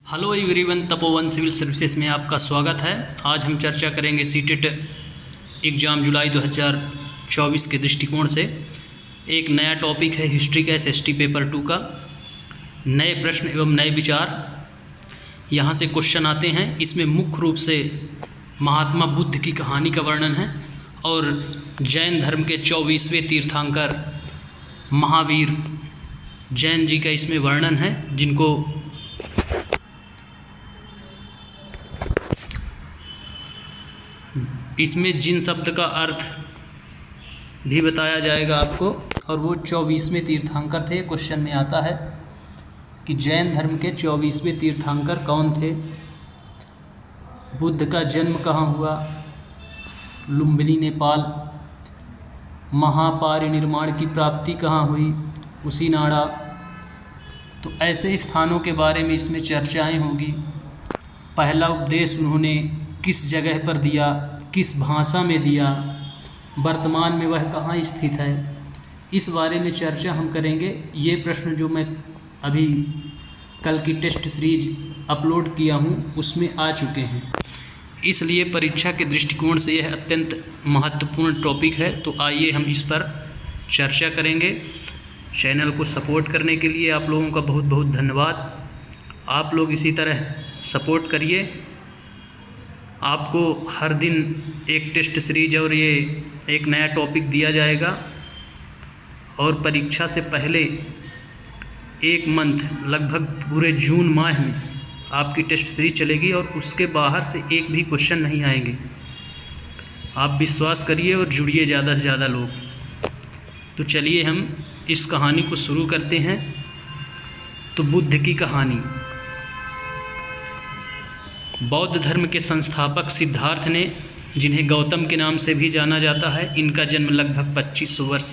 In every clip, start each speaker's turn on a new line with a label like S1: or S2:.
S1: Hello everyone, Tapovan civil services में आपका स्वागत है। आज हम चर्चा करेंगे सीटेट एग्ज़ाम जुलाई 2024 के दृष्टिकोण से। एक नया टॉपिक है हिस्ट्री का एसएसटी पेपर 2 का। नए प्रश्न एवं नए विचार यहाँ से क्वेश्चन आते हैं। इसमें मुख्य रूप से महात्मा बुद्ध की कहानी का वर्णन है और जैन धर्म के 24वें तीर्थंकर महावीर जैन जी का इसमें वर्णन है, जिनको इसमें जिन शब्द का अर्थ भी बताया जाएगा आपको, और वो 24वें तीर्थंकर थे। क्वेश्चन में आता है कि जैन धर्म के 24वें तीर्थंकर कौन थे, बुद्ध का जन्म कहाँ हुआ, लुम्बिनी नेपाल, महापरिनिर्वाण की प्राप्ति कहाँ हुई, कुशीनाड़ा। तो ऐसे स्थानों के बारे में इसमें चर्चाएं होगी। पहला उपदेश उन्होंने किस जगह पर दिया, किस भाषा में दिया, वर्तमान में वह कहाँ स्थित है, इस बारे में चर्चा हम करेंगे। ये प्रश्न जो मैं अभी कल की टेस्ट सीरीज अपलोड किया हूँ उसमें आ चुके हैं, इसलिए परीक्षा के दृष्टिकोण से यह अत्यंत महत्वपूर्ण टॉपिक है। तो आइए हम इस पर चर्चा करेंगे। चैनल को सपोर्ट करने के लिए आप लोगों का बहुत बहुत धन्यवाद। आप लोग इसी तरह सपोर्ट करिए। आपको हर दिन एक टेस्ट सीरीज और ये एक नया टॉपिक दिया जाएगा, और परीक्षा से पहले एक मंथ, लगभग पूरे जून माह में आपकी टेस्ट सीरीज चलेगी, और उसके बाहर से एक भी क्वेश्चन नहीं आएंगे। आप विश्वास करिए और जुड़िए ज़्यादा से ज़्यादा लोग। तो चलिए हम इस कहानी को शुरू करते हैं। तो बुद्ध की कहानी। बौद्ध धर्म के संस्थापक सिद्धार्थ ने, जिन्हें गौतम के नाम से भी जाना जाता है, इनका जन्म लगभग 2500 वर्ष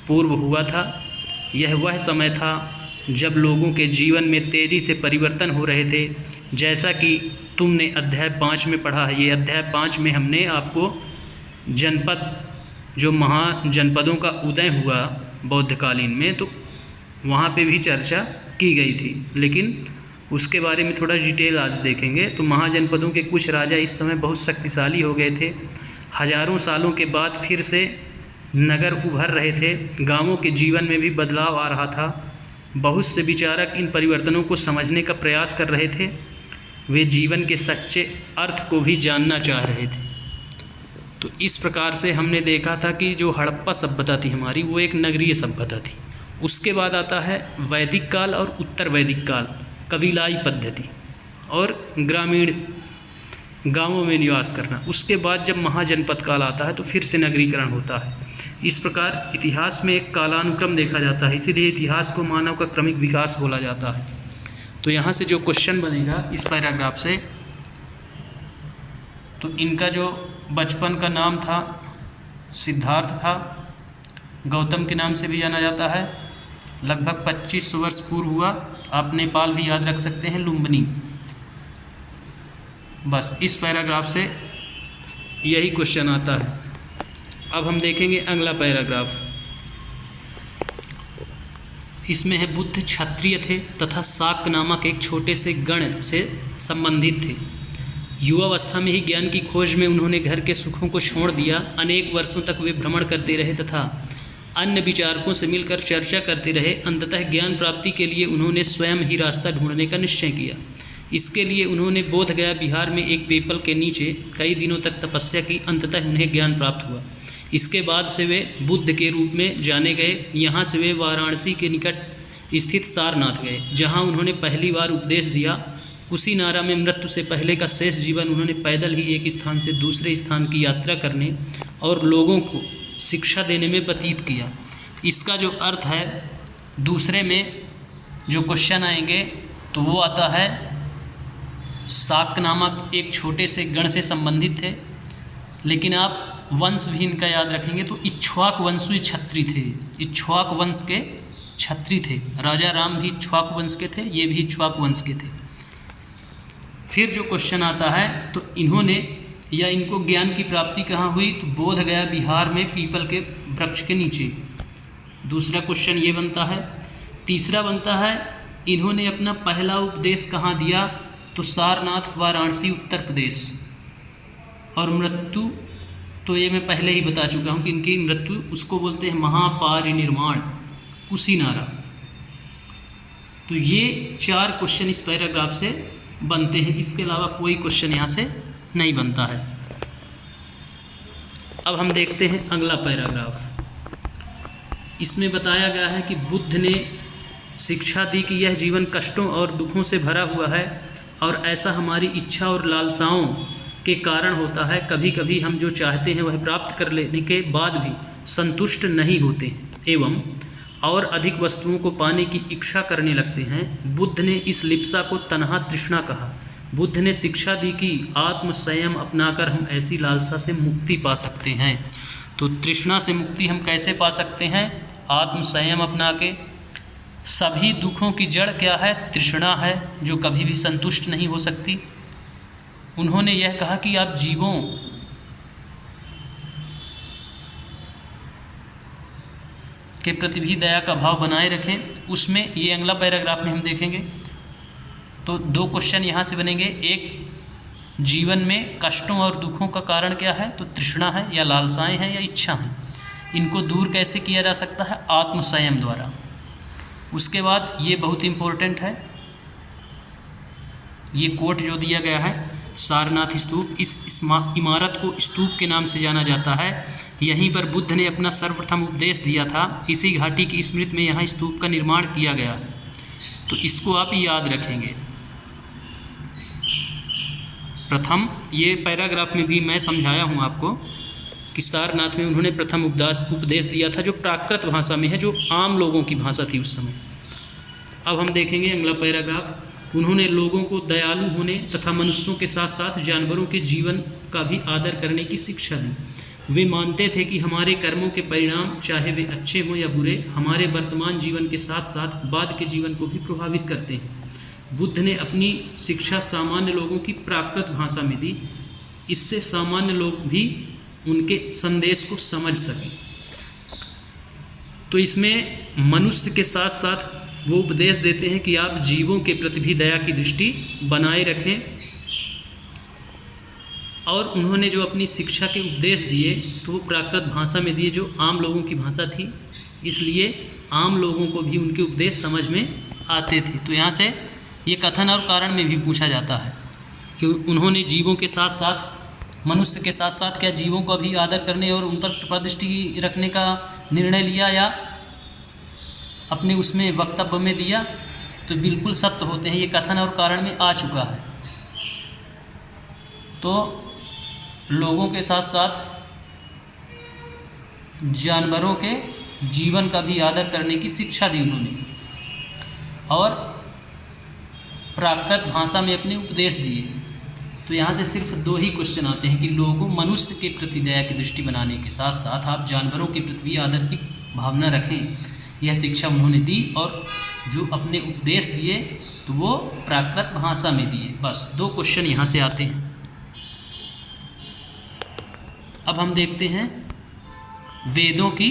S1: पूर्व हुआ था। यह वह समय था जब लोगों के जीवन में तेज़ी से परिवर्तन हो रहे थे। जैसा कि तुमने अध्याय 5 में पढ़ा है, ये अध्याय 5 में हमने आपको जनपद, जो महाजनपदों का उदय हुआ बौद्धकालीन में, तो वहाँ पे भी चर्चा की गई थी, लेकिन उसके बारे में थोड़ा डिटेल आज देखेंगे। तो महाजनपदों के कुछ राजा इस समय बहुत शक्तिशाली हो गए थे। हजारों सालों के बाद फिर से नगर उभर रहे थे। गांवों के जीवन में भी बदलाव आ रहा था। बहुत से विचारक इन परिवर्तनों को समझने का प्रयास कर रहे थे। वे जीवन के सच्चे अर्थ को भी जानना चाह रहे थे। तो इस प्रकार से हमने देखा था कि जो हड़प्पा सभ्यता थी हमारी, वो एक नगरीय सभ्यता थी। उसके बाद आता है वैदिक काल और उत्तर वैदिक काल, कबीलाई पद्धति और ग्रामीण गांवों में निवास करना। उसके बाद जब महाजनपद काल आता है तो फिर से नगरीकरण होता है। इस प्रकार इतिहास में एक कालानुक्रम देखा जाता है, इसीलिए इतिहास को मानव का क्रमिक विकास बोला जाता है। तो यहाँ से जो क्वेश्चन बनेगा इस पैराग्राफ से, तो इनका जो बचपन का नाम था सिद्धार्थ था, गौतम के नाम से भी जाना जाता है। लगभग 2500 वर्ष पूर्व हुआ। आप नेपाल भी याद रख सकते हैं, लुम्बिनी। बस इस पैराग्राफ से यही क्वेश्चन आता है। अब हम देखेंगे अगला पैराग्राफ। इसमें है बुद्ध क्षत्रिय थे तथा शाक्य नामक एक छोटे से गण से संबंधित थे। युवावस्था में ही ज्ञान की खोज में उन्होंने घर के सुखों को छोड़ दिया। अनेक वर्षों तक वे भ्रमण करते रहे तथा अन्य विचारकों से मिलकर चर्चा करते रहे। अंततः ज्ञान प्राप्ति के लिए उन्होंने स्वयं ही रास्ता ढूंढने का निश्चय किया। इसके लिए उन्होंने बोध गया बिहार में एक पीपल के नीचे कई दिनों तक तपस्या की। अंततः उन्हें ज्ञान प्राप्त हुआ। इसके बाद से वे बुद्ध के रूप में जाने गए। यहाँ से वे वाराणसी के निकट स्थित सारनाथ गए, जहाँ उन्होंने पहली बार उपदेश दिया। कुशीनारा में मृत्यु से पहले का शेष जीवन उन्होंने पैदल ही एक स्थान से दूसरे स्थान की यात्रा करने और लोगों को शिक्षा देने में व्यतीत किया। इसका जो अर्थ है, दूसरे में जो क्वेश्चन आएंगे तो वो आता है शाक्य नामक एक छोटे से गण से संबंधित थे, लेकिन आप वंश भी इनका याद रखेंगे तो इक्ष्वाक वंशीय क्षत्रिय थे। इक्ष्वाक वंश के क्षत्रिय थे। राजा राम भी इक्ष्वाक वंश के थे, ये भी इक्ष्वाक वंश के थे। फिर जो क्वेश्चन आता है, तो इन्होंने या इनको ज्ञान की प्राप्ति कहाँ हुई, तो बोध गया बिहार में पीपल के वृक्ष के नीचे। दूसरा क्वेश्चन ये बनता है। तीसरा बनता है इन्होंने अपना पहला उपदेश कहाँ दिया? तो सारनाथ, वाराणसी, उत्तर प्रदेश। और मृत्यु तो ये मैं पहले ही बता चुका हूँ कि इनकी मृत्यु उसको बोलते हैं महापरिनिर्वाण, कुशीनारा। तो ये 4 क्वेश्चन इस पैराग्राफ से बनते हैं, इसके अलावा कोई क्वेश्चन यहाँ से नहीं बनता है। अब हम देखते हैं अगला पैराग्राफ। इसमें बताया गया है कि बुद्ध ने शिक्षा दी कि यह जीवन कष्टों और दुखों से भरा हुआ है और ऐसा हमारी इच्छा और लालसाओं के कारण होता है। कभी कभी हम जो चाहते हैं वह प्राप्त कर लेने के बाद भी संतुष्ट नहीं होते एवं और अधिक वस्तुओं को पाने की इच्छा करने लगते हैं। बुद्ध ने इस लिप्सा को तन्हा तृष्णा कहा। बुद्ध ने शिक्षा दी कि आत्म संयम अपनाकर हम ऐसी लालसा से मुक्ति पा सकते हैं। तो तृष्णा से मुक्ति हम कैसे पा सकते हैं? आत्म संयम अपना के। सभी दुखों की जड़ क्या है? तृष्णा है, जो कभी भी संतुष्ट नहीं हो सकती। उन्होंने यह कहा कि आप जीवों के प्रति भी दया का भाव बनाए रखें। उसमें ये अगला पैराग्राफ में हम देखेंगे। तो 2 क्वेश्चन यहाँ से बनेंगे। एक, जीवन में कष्टों और दुखों का कारण क्या है? तो तृष्णा है या लालसाएं हैं या इच्छा है। इनको दूर कैसे किया जा सकता है? आत्म संयम द्वारा। उसके बाद ये बहुत इम्पोर्टेंट है, ये कोट जो दिया गया है, सारनाथ स्तूप, इस इमारत को स्तूप के नाम से जाना जाता है। यहीं पर बुद्ध ने अपना सर्वप्रथम उपदेश दिया था। इसी घाटी की स्मृति में यहाँ स्तूप का निर्माण किया गया है। तो इसको आप याद रखेंगे। प्रथम, ये पैराग्राफ में भी मैं समझाया हूँ आपको कि सारनाथ में उन्होंने प्रथम उपदेश दिया था, जो प्राकृत भाषा में है, जो आम लोगों की भाषा थी उस समय। अब हम देखेंगे अगला पैराग्राफ। उन्होंने लोगों को दयालु होने तथा मनुष्यों के साथ साथ जानवरों के जीवन का भी आदर करने की शिक्षा दी। वे मानते थे कि हमारे कर्मों के परिणाम, चाहे वे अच्छे हों या बुरे, हमारे वर्तमान जीवन के साथ साथ बाद के जीवन को भी प्रभावित करते हैं। बुद्ध ने अपनी शिक्षा सामान्य लोगों की प्राकृत भाषा में दी, इससे सामान्य लोग भी उनके संदेश को समझ सकें। तो इसमें मनुष्य के साथ साथ वो उपदेश देते हैं कि आप जीवों के प्रति भी दया की दृष्टि बनाए रखें। और उन्होंने जो अपनी शिक्षा के उपदेश दिए तो वो प्राकृत भाषा में दिए, जो आम लोगों की भाषा थी, इसलिए आम लोगों को भी उनके उपदेश समझ में आते थे। तो यहाँ से ये कथन और कारण में भी पूछा जाता है कि उन्होंने जीवों के साथ साथ, मनुष्य के साथ साथ क्या जीवों को भी आदर करने और उन पर कृपा दृष्टि रखने का निर्णय लिया या अपने उसमें वक्तव्य में दिया? तो बिल्कुल सत्य होते हैं, ये कथन और कारण में आ चुका है। तो लोगों के साथ साथ जानवरों के जीवन का भी आदर करने की शिक्षा दी उन्होंने, और प्राकृत भाषा में अपने उपदेश दिए। तो यहाँ से सिर्फ 2 ही क्वेश्चन आते हैं कि लोगों, मनुष्य के प्रति दया की दृष्टि बनाने के साथ साथ आप जानवरों के प्रति भी आदर की भावना रखें। यह शिक्षा उन्होंने दी, और जो अपने उपदेश दिए तो वो प्राकृत भाषा में दिए। बस 2 क्वेश्चन यहाँ से आते हैं। अब हम देखते हैं वेदों की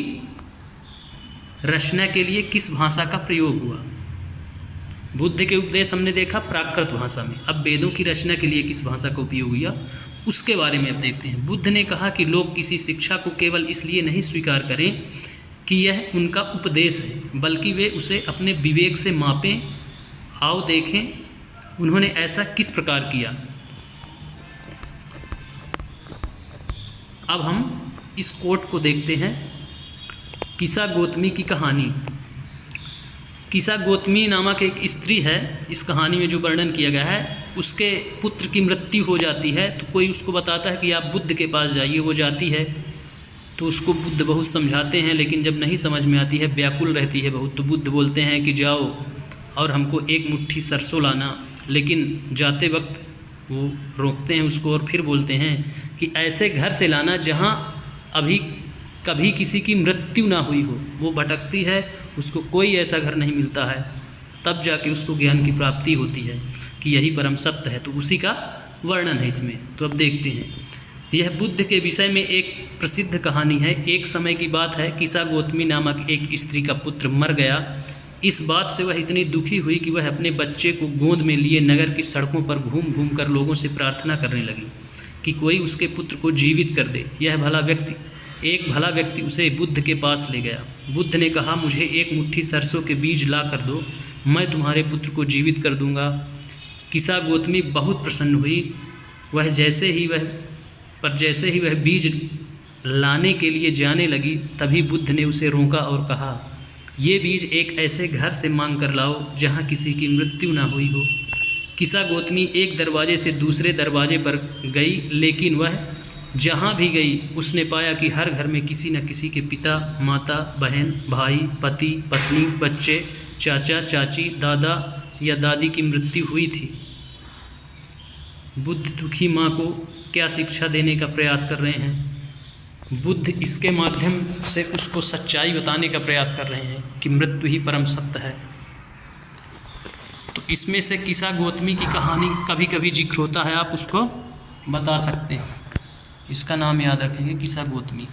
S1: रचना के लिए किस भाषा का प्रयोग हुआ। बुद्ध के उपदेश हमने देखा प्राकृत भाषा में, अब वेदों की रचना के लिए किस भाषा का उपयोग हुआ उसके बारे में अब देखते हैं। बुद्ध ने कहा कि लोग किसी शिक्षा को केवल इसलिए नहीं स्वीकार करें कि यह उनका उपदेश है, बल्कि वे उसे अपने विवेक से मापें। आओ देखें उन्होंने ऐसा किस प्रकार किया। अब हम इस कोट को देखते हैं, किसा गौतमी की कहानी। किसा गौतमी नामक एक स्त्री है, इस कहानी में जो वर्णन किया गया है, उसके पुत्र की मृत्यु हो जाती है। तो कोई उसको बताता है कि आप बुद्ध के पास जाइए। वो जाती है तो उसको बुद्ध बहुत समझाते हैं, लेकिन जब नहीं समझ में आती है, व्याकुल रहती है बहुत, तो बुद्ध बोलते हैं कि जाओ और हमको 1 मुट्ठी सरसों लाना। लेकिन जाते वक्त वो रोकते हैं उसको और फिर बोलते हैं कि ऐसे घर से लाना जहाँ अभी कभी किसी की मृत्यु ना हुई हो। वो भटकती है, उसको कोई ऐसा घर नहीं मिलता है, तब जाके उसको ज्ञान की प्राप्ति होती है कि यही परम सत्य है। तो उसी का वर्णन है इसमें। तो अब देखते हैं, यह बुद्ध के विषय में एक प्रसिद्ध कहानी है। एक समय की बात है, किसा गौतमी नामक एक स्त्री का पुत्र मर गया। इस बात से वह इतनी दुखी हुई कि वह अपने बच्चे को गोद में लिए नगर की सड़कों पर घूम घूम कर लोगों से प्रार्थना करने लगी कि कोई उसके पुत्र को जीवित कर दे। एक भला व्यक्ति उसे बुद्ध के पास ले गया। बुद्ध ने कहा, मुझे एक मुट्ठी सरसों के बीज ला कर दो, मैं तुम्हारे पुत्र को जीवित कर दूंगा। किसा गौतमी बहुत प्रसन्न हुई। जैसे ही वह बीज लाने के लिए जाने लगी, तभी बुद्ध ने उसे रोका और कहा, ये बीज एक ऐसे घर से मांग कर लाओ जहाँ किसी की मृत्यु ना हुई हो। किसा गौतमी एक दरवाजे से दूसरे दरवाजे पर गई, लेकिन वह जहाँ भी गई उसने पाया कि हर घर में किसी न किसी के पिता, माता, बहन, भाई, पति, पत्नी, बच्चे, चाचा, चाची, दादा या दादी की मृत्यु हुई थी। बुद्ध दुखी माँ को क्या शिक्षा देने का प्रयास कर रहे हैं? बुद्ध इसके माध्यम से उसको सच्चाई बताने का प्रयास कर रहे हैं कि मृत्यु ही परम सत्य है। तो इसमें से किसा गौतमी की कहानी कभी कभी जिक्र होता है, आप उसको बता सकते हैं। इसका नाम याद रखेंगे, किसा गौतमी।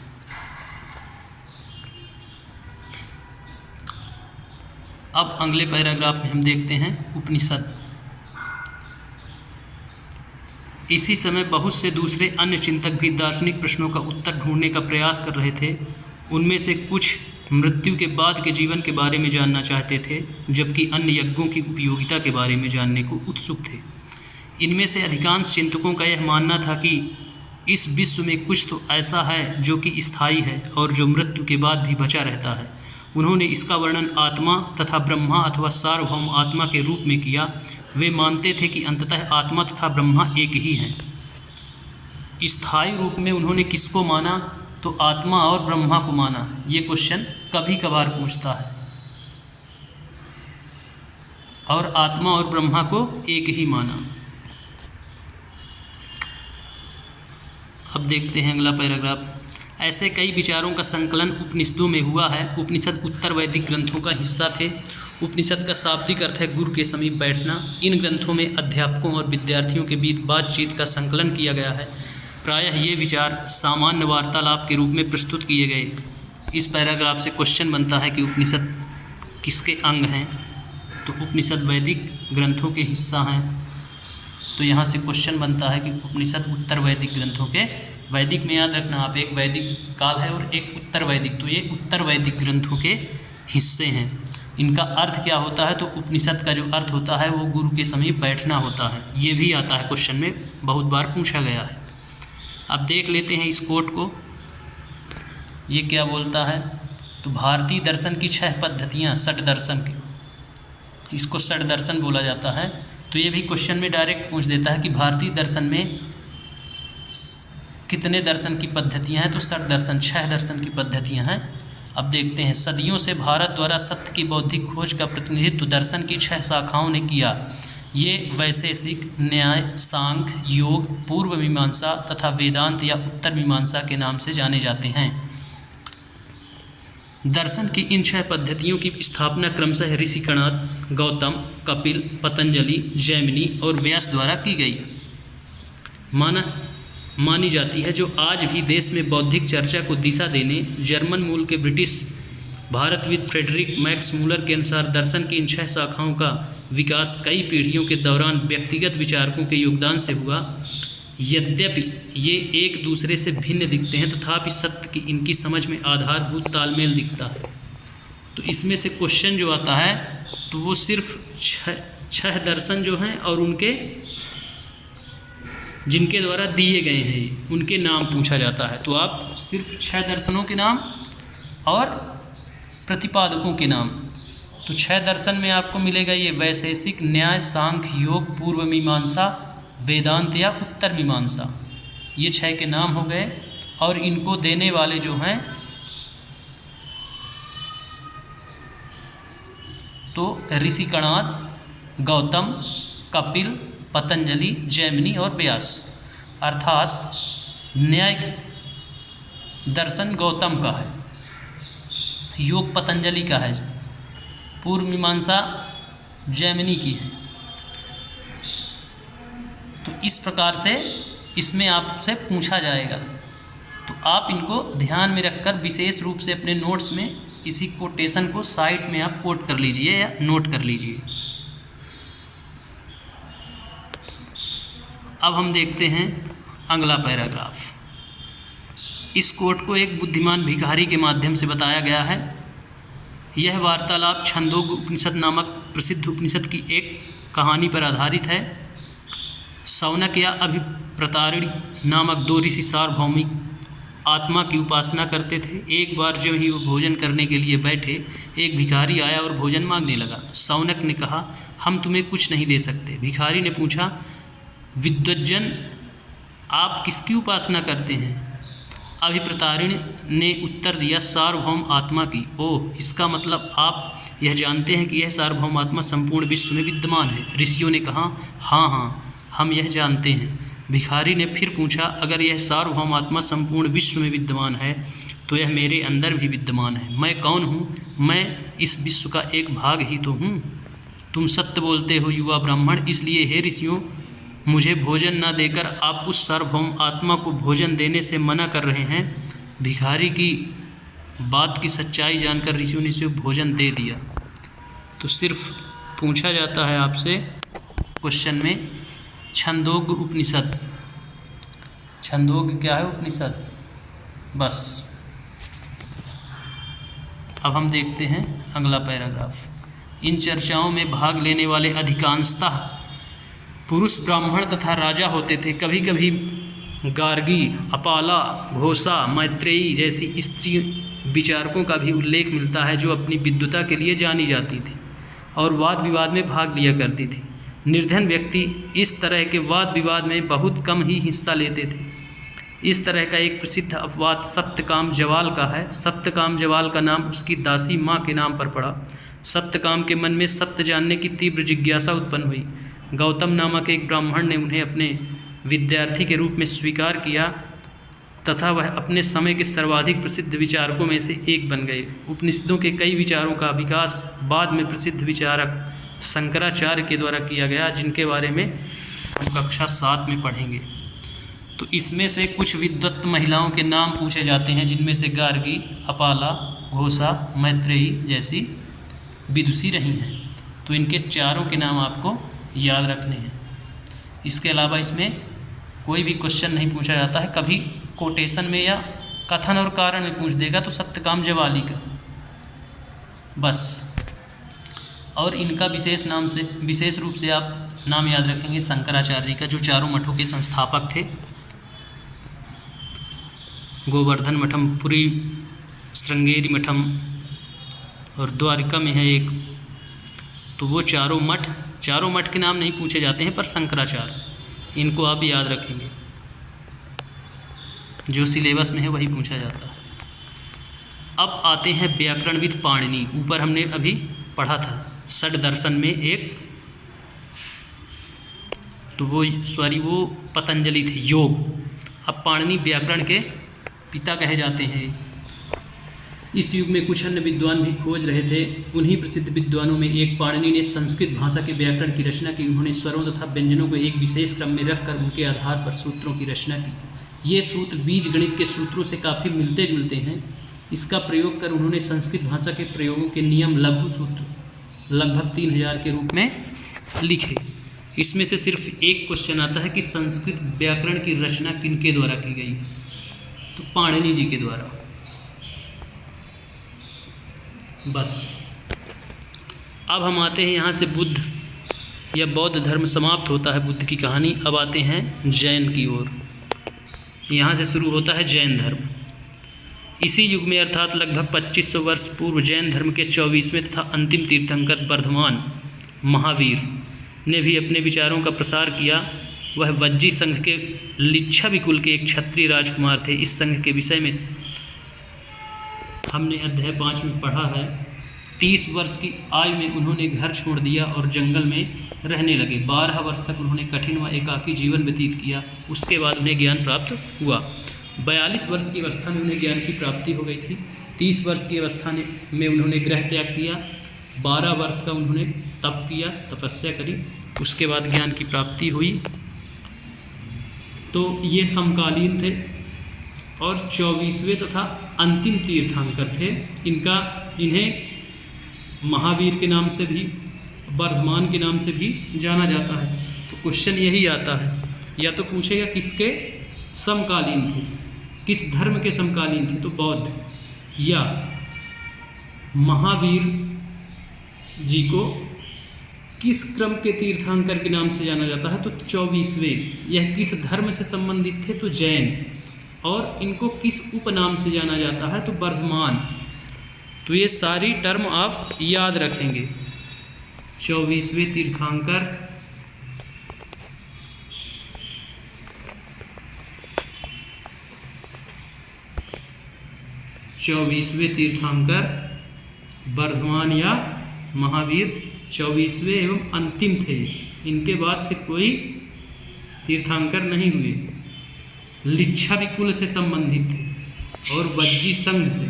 S1: अब अगले पैराग्राफ में हम देखते हैं उपनिषद। इसी समय बहुत से दूसरे अन्य चिंतक भी दार्शनिक प्रश्नों का उत्तर ढूंढने का प्रयास कर रहे थे। उनमें से कुछ मृत्यु के बाद के जीवन के बारे में जानना चाहते थे, जबकि अन्य यज्ञों की उपयोगिता के बारे में जानने को उत्सुक थे। इनमें से अधिकांश चिंतकों का यह मानना था कि इस विश्व में कुछ तो ऐसा है जो कि स्थायी है और जो मृत्यु के बाद भी बचा रहता है। उन्होंने इसका वर्णन आत्मा तथा ब्रह्मा अथवा सार्वभौम आत्मा के रूप में किया। वे मानते थे कि अंततः आत्मा तथा ब्रह्मा एक ही हैं। स्थायी रूप में उन्होंने किसको माना? तो आत्मा और ब्रह्मा को माना। ये क्वेश्चन कभी कभार पूछता है। और आत्मा और ब्रह्मा को एक ही माना। अब देखते हैं अगला पैराग्राफ। ऐसे कई विचारों का संकलन उपनिषदों में हुआ है। उपनिषद उत्तर वैदिक ग्रंथों का हिस्सा थे। उपनिषद का शाब्दिक अर्थ है गुरु के समीप बैठना। इन ग्रंथों में अध्यापकों और विद्यार्थियों के बीच बातचीत का संकलन किया गया है। प्रायः ये विचार सामान्य वार्तालाप के रूप में प्रस्तुत किए गए। इस पैराग्राफ से क्वेश्चन बनता है कि उपनिषद किसके अंग हैं? तो उपनिषद वैदिक ग्रंथों के हिस्सा हैं। तो यहाँ से क्वेश्चन बनता है कि उपनिषद उत्तर वैदिक ग्रंथों के, वैदिक में याद रखना आप, एक वैदिक काल है और एक उत्तर वैदिक, तो ये उत्तर वैदिक ग्रंथों के हिस्से हैं। इनका अर्थ क्या होता है? तो उपनिषद का जो अर्थ होता है वो गुरु के समीप बैठना होता है। ये भी आता है क्वेश्चन में, बहुत बार पूछा गया है। अब देख लेते हैं इस कोट को। ये क्या बोलता है? तो भारतीय दर्शन की 6 पद्धतियाँ, षट दर्शन की, इसको षट दर्शन बोला जाता है। तो ये भी क्वेश्चन में डायरेक्ट पूछ देता है कि भारतीय दर्शन में कितने दर्शन की पद्धतियाँ हैं? तो षट दर्शन, 6 दर्शन की पद्धतियाँ हैं। अब देखते हैं। सदियों से भारत द्वारा सत्य की बौद्धिक खोज का प्रतिनिधित्व दर्शन की 6 शाखाओं ने किया। ये वैशेषिक, न्याय, सांख्य, योग, पूर्व मीमांसा तथा वेदांत या उत्तर मीमांसा के नाम से जाने जाते हैं। दर्शन की इन 6 पद्धतियों की स्थापना क्रमशः ऋषि कणाद, गौतम, कपिल, पतंजलि, जैमिनी और व्यास द्वारा की गई मानी जाती है, जो आज भी देश में बौद्धिक चर्चा को दिशा देने जर्मन मूल के ब्रिटिश भारतविद फ्रेडरिक मैक्स मूलर के अनुसार दर्शन की इन 6 शाखाओं का विकास कई पीढ़ियों के दौरान व्यक्तिगत विचारकों के योगदान से हुआ। यद्यपि ये एक दूसरे से भिन्न दिखते हैं, तथापि सत्य की इनकी समझ में आधारभूत तालमेल दिखता है। तो इसमें से क्वेश्चन जो आता है तो वो सिर्फ 6 दर्शन जो हैं और उनके जिनके द्वारा दिए गए हैं उनके नाम पूछा जाता है। तो आप सिर्फ 6 दर्शनों के नाम और प्रतिपादकों के नाम, तो 6 दर्शन में आपको मिलेगा ये वैशेषिक, न्याय, सांख्य, योग, पूर्व मीमांसा, वेदांत या उत्तर मीमांसा, ये 6 के नाम हो गए। और इनको देने वाले जो हैं तो ऋषि कणाद, गौतम, कपिल, पतंजलि, जैमिनी और व्यास। अर्थात न्याय दर्शन गौतम का है, योग पतंजलि का है, पूर्व मीमांसा जैमिनी की है। तो इस प्रकार से इसमें आपसे पूछा जाएगा, तो आप इनको ध्यान में रखकर विशेष रूप से अपने नोट्स में इसी कोटेशन को साइड में आप कोट कर लीजिए या नोट कर लीजिए। अब हम देखते हैं अगला पैराग्राफ। इस कोट को एक बुद्धिमान भिखारी के माध्यम से बताया गया है। यह वार्तालाप छंदोग्य उपनिषद नामक प्रसिद्ध उपनिषद की एक कहानी पर आधारित है। शौनक या अभिप्रतारिणी नामक 2 ऋषि सार्वभौमिक आत्मा की उपासना करते थे। एक बार जब ही वो भोजन करने के लिए बैठे, एक भिखारी आया और भोजन मांगने लगा। शौनक ने कहा, हम तुम्हें कुछ नहीं दे सकते। भिखारी ने पूछा, विद्वज्जन, आप किसकी उपासना करते हैं? अभिप्रतारिणी ने उत्तर दिया, सार्वभौम आत्मा की। ओह, इसका मतलब आप यह जानते हैं कि यह सार्वभौम आत्मा संपूर्ण विश्व में विद्यमान है। ऋषियों ने कहा, हाँ, हम यह जानते हैं। भिखारी ने फिर पूछा, अगर यह सार्वभौम आत्मा संपूर्ण विश्व में विद्यमान है तो यह मेरे अंदर भी विद्यमान है। मैं कौन हूँ? मैं इस विश्व का एक भाग ही तो हूँ। तुम सत्य बोलते हो युवा ब्राह्मण, इसलिए हे ऋषियों, मुझे भोजन न देकर आप उस सार्वभौम आत्मा को भोजन देने से मना कर रहे हैं। भिखारी की बात की सच्चाई जानकर ऋषियों ने उसे भोजन दे दिया। तो सिर्फ पूछा जाता है आपसे क्वेश्चन में, छंदोग्य उपनिषद, छंदोग्य क्या है? उपनिषद। बस। अब हम देखते हैं अगला पैराग्राफ। इन चर्चाओं में भाग लेने वाले अधिकांशतः पुरुष ब्राह्मण तथा राजा होते थे। कभी कभी गार्गी, अपाला, घोषा, मैत्रेयी जैसी स्त्री विचारकों का भी उल्लेख मिलता है, जो अपनी विद्वता के लिए जानी जाती थी और वाद विवाद में भाग लिया करती थी। निर्धन व्यक्ति इस तरह के वाद विवाद में बहुत कम ही हिस्सा लेते थे। इस तरह का एक प्रसिद्ध अपवाद सत्यकाम जवाल का है। सत्यकाम जवाल का नाम उसकी दासी माँ के नाम पर पड़ा। सत्यकाम के मन में सत्य जानने की तीव्र जिज्ञासा उत्पन्न हुई। गौतम नामक एक ब्राह्मण ने उन्हें अपने विद्यार्थी के रूप में स्वीकार किया तथा वह अपने समय के सर्वाधिक प्रसिद्ध विचारकों में से एक बन गए। उपनिषदों के कई विचारों का विकास बाद में प्रसिद्ध विचारक शंकराचार्य के द्वारा किया गया, जिनके बारे में हम कक्षा 7 में पढ़ेंगे। तो इसमें से कुछ विद्वत महिलाओं के नाम पूछे जाते हैं, जिनमें से गार्गी, अपाला, घोषा, मैत्रेयी जैसी विदुषी रही हैं। तो इनके चारों के नाम आपको याद रखने हैं। इसके अलावा इसमें कोई भी क्वेश्चन नहीं पूछा जाता है। कभी कोटेशन में या कथन और कारण में पूछ देगा तो सत्यकाम जवाली का, बस। और इनका विशेष रूप से आप नाम याद रखेंगे शंकराचार्य का, जो चारों मठों के संस्थापक थे। गोवर्धन मठम, पुरी श्रृंगेरी मठम और द्वारिका में है एक। तो वो चारों मठ के नाम नहीं पूछे जाते हैं, पर शंकराचार्य, इनको आप याद रखेंगे। जो सिलेबस में है वही पूछा जाता है। अब आते हैं व्याकरणविद पाणिनि। ऊपर हमने अभी पढ़ा था षड दर्शन में एक, तो वो पतंजलि थे, योग। अब पाणिनि व्याकरण के पिता कहे जाते हैं। इस युग में कुछ अन्य विद्वान भी खोज रहे थे। उन्हीं प्रसिद्ध विद्वानों में एक पाणिनि ने संस्कृत भाषा के व्याकरण की रचना की। उन्होंने स्वरों तथा व्यंजनों को एक विशेष क्रम में रखकर उनके आधार पर सूत्रों की रचना की। ये सूत्र बीज गणित के सूत्रों से काफ़ी मिलते जुलते हैं। इसका प्रयोग कर उन्होंने संस्कृत भाषा के प्रयोगों के नियम लघु सूत्र लगभग 3000 के रूप में लिखे। इसमें से सिर्फ एक क्वेश्चन आता है कि संस्कृत व्याकरण की रचना किनके द्वारा की गई? तो पाणिनि जी के द्वारा, बस। अब हम आते हैं यहाँ से बुद्ध या बौद्ध धर्म समाप्त होता है, बुद्ध की कहानी। अब आते हैं जैन की ओर। यहाँ से शुरू होता है जैन धर्म। इसी युग में अर्थात लगभग 2500 वर्ष पूर्व जैन धर्म के 24वें तथा अंतिम तीर्थंकर वर्धमान महावीर ने भी अपने विचारों का प्रसार किया। वह वज्जी संघ के लिच्छवी कुल के एक क्षत्रिय राजकुमार थे। इस संघ के विषय में हमने अध्याय 5 में पढ़ा है। 30 वर्ष की आयु में उन्होंने घर छोड़ दिया और जंगल में रहने लगे। 12 वर्ष तक उन्होंने कठिन व एकाकी जीवन व्यतीत किया। उसके बाद उन्हें ज्ञान प्राप्त हुआ। 42 वर्ष की अवस्था में उन्हें ज्ञान की प्राप्ति हो गई थी। 30 वर्ष की अवस्था में उन्होंने गृह त्याग किया। 12 वर्ष का उन्होंने तप किया, तपस्या करी, उसके बाद ज्ञान की प्राप्ति हुई। तो ये समकालीन थे और 24वें तथा अंतिम तीर्थंकर थे। इनका इन्हें महावीर के नाम से भी, वर्धमान के नाम से भी जाना जाता है। तो क्वेश्चन यही आता है, या तो पूछेगा किसके समकालीन थे, किस धर्म के समकालीन थे, तो बौद्ध, या महावीर जी को किस क्रम के तीर्थंकर के नाम से जाना जाता है, तो 24वें। यह किस धर्म से संबंधित थे, तो जैन। और इनको किस उपनाम से जाना जाता है, तो वर्धमान। तो ये सारी टर्म आप याद रखेंगे। 24वें तीर्थंकर, 24वें तीर्थंकर वर्धमान या महावीर 24वें एवं अंतिम थे। इनके बाद फिर कोई तीर्थंकर नहीं हुए। लिच्छवी कुल से संबंधित थे और वज्जी संघ से।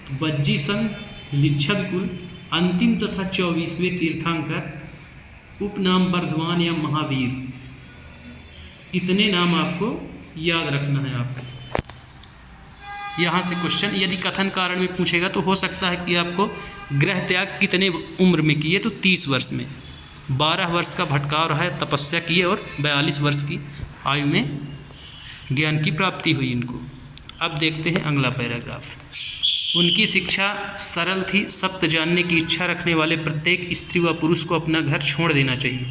S1: तो वज्जी संघ, लिच्छवी कुल, अंतिम तथा 24वें तीर्थंकर, उपनाम वर्धमान या महावीर। इतने नाम आपको याद रखना है। आपको यहाँ से क्वेश्चन यदि कथन कारण में पूछेगा तो हो सकता है कि आपको गृह त्याग कितने उम्र में किए, तो 30 वर्ष में। 12 वर्ष का भटकाव रहा है, तपस्या किए, और 42 वर्ष की आयु में ज्ञान की प्राप्ति हुई इनको। अब देखते हैं अगला पैराग्राफ। उनकी शिक्षा सरल थी। सत्य जानने की इच्छा रखने वाले प्रत्येक स्त्री व पुरुष को अपना घर छोड़ देना चाहिए।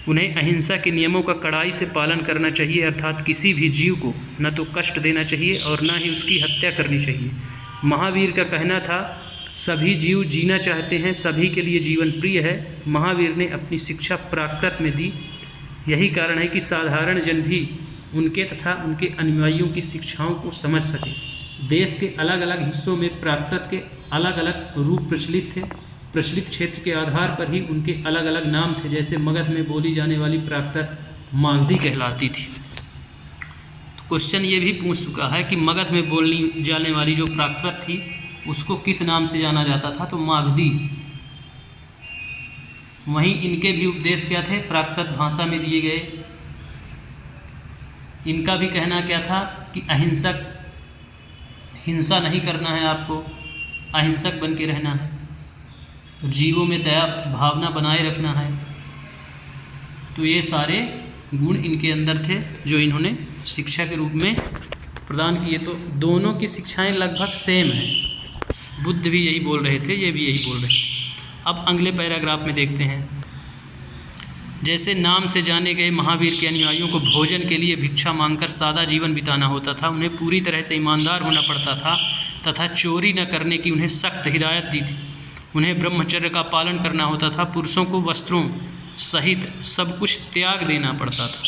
S1: उन्हें अहिंसा के नियमों का कड़ाई से पालन करना चाहिए, अर्थात किसी भी जीव को न तो कष्ट देना चाहिए और न ही उसकी हत्या करनी चाहिए। महावीर का कहना था, सभी जीव जीना चाहते हैं, सभी के लिए जीवन प्रिय है। महावीर ने अपनी शिक्षा प्राकृत में दी। यही कारण है कि साधारण जन भी उनके तथा उनके अनुयायियों की शिक्षाओं को समझ सके। देश के अलग अलग हिस्सों में प्राकृत के अलग अलग रूप प्रचलित थे। प्रचलित क्षेत्र के आधार पर ही उनके अलग अलग नाम थे। जैसे मगध में बोली जाने वाली प्राकृत मागधी कहलाती थी। तो क्वेश्चन ये भी पूछ चुका है कि मगध में बोलनी जाने वाली जो प्राकृत थी उसको किस नाम से जाना जाता था, तो मागधी। वहीं इनके भी उपदेश क्या थे, प्राकृत भाषा में दिए गए। इनका भी कहना क्या था कि अहिंसक, हिंसा नहीं करना है, आपको अहिंसक बन के रहना है, जीवों में दया भावना बनाए रखना है। तो ये सारे गुण इनके अंदर थे जो इन्होंने शिक्षा के रूप में प्रदान किए। तो दोनों की शिक्षाएं लगभग सेम हैं। बुद्ध भी यही बोल रहे थे, ये भी यही बोल रहे थे। अब अगले पैराग्राफ में देखते हैं। जैसे नाम से जाने गए महावीर के अनुयायियों को भोजन के लिए भिक्षा मांगकर सादा जीवन बिताना होता था। उन्हें पूरी तरह से ईमानदार होना पड़ता था तथा चोरी न करने की उन्हें सख्त हिदायत दी थी। उन्हें ब्रह्मचर्य का पालन करना होता था। पुरुषों को वस्त्रों सहित सब कुछ त्याग देना पड़ता था।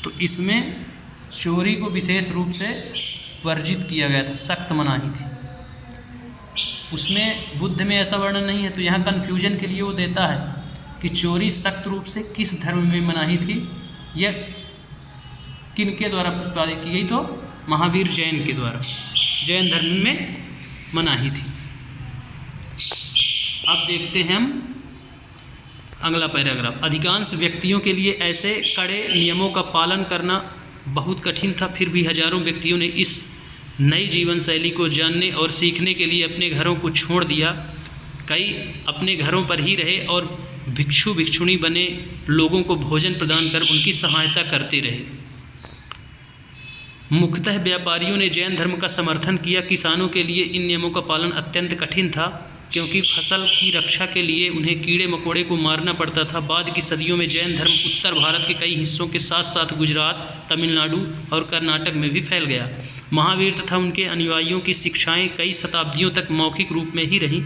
S1: तो इसमें चोरी को विशेष रूप से वर्जित किया गया था, सख्त मनाही थी। उसमें बुद्ध में ऐसा वर्णन नहीं है। तो यहाँ कन्फ्यूजन के लिए वो देता है कि चोरी सख्त रूप से किस धर्म में मनाही थी या किनके द्वारा प्रतिपादित की गई, तो महावीर जैन के द्वारा, जैन धर्म में मनाही थी। अब देखते हैं हम अगला पैराग्राफ। अधिकांश व्यक्तियों के लिए ऐसे कड़े नियमों का पालन करना बहुत कठिन था। फिर भी हजारों व्यक्तियों ने इस नई जीवन शैली को जानने और सीखने के लिए अपने घरों को छोड़ दिया। कई अपने घरों पर ही रहे और भिक्षु भिक्षुणी बने लोगों को भोजन प्रदान कर उनकी सहायता करते रहे। मुख्यतः व्यापारियों ने जैन धर्म का समर्थन किया। किसानों के लिए इन नियमों का पालन अत्यंत कठिन था क्योंकि फसल की रक्षा के लिए उन्हें कीड़े मकोड़े को मारना पड़ता था। बाद की सदियों में जैन धर्म उत्तर भारत के कई हिस्सों के साथ साथ गुजरात, तमिलनाडु और कर्नाटक में भी फैल गया। महावीर तथा उनके अनुयायियों की शिक्षाएं कई शताब्दियों तक मौखिक रूप में ही रहीं।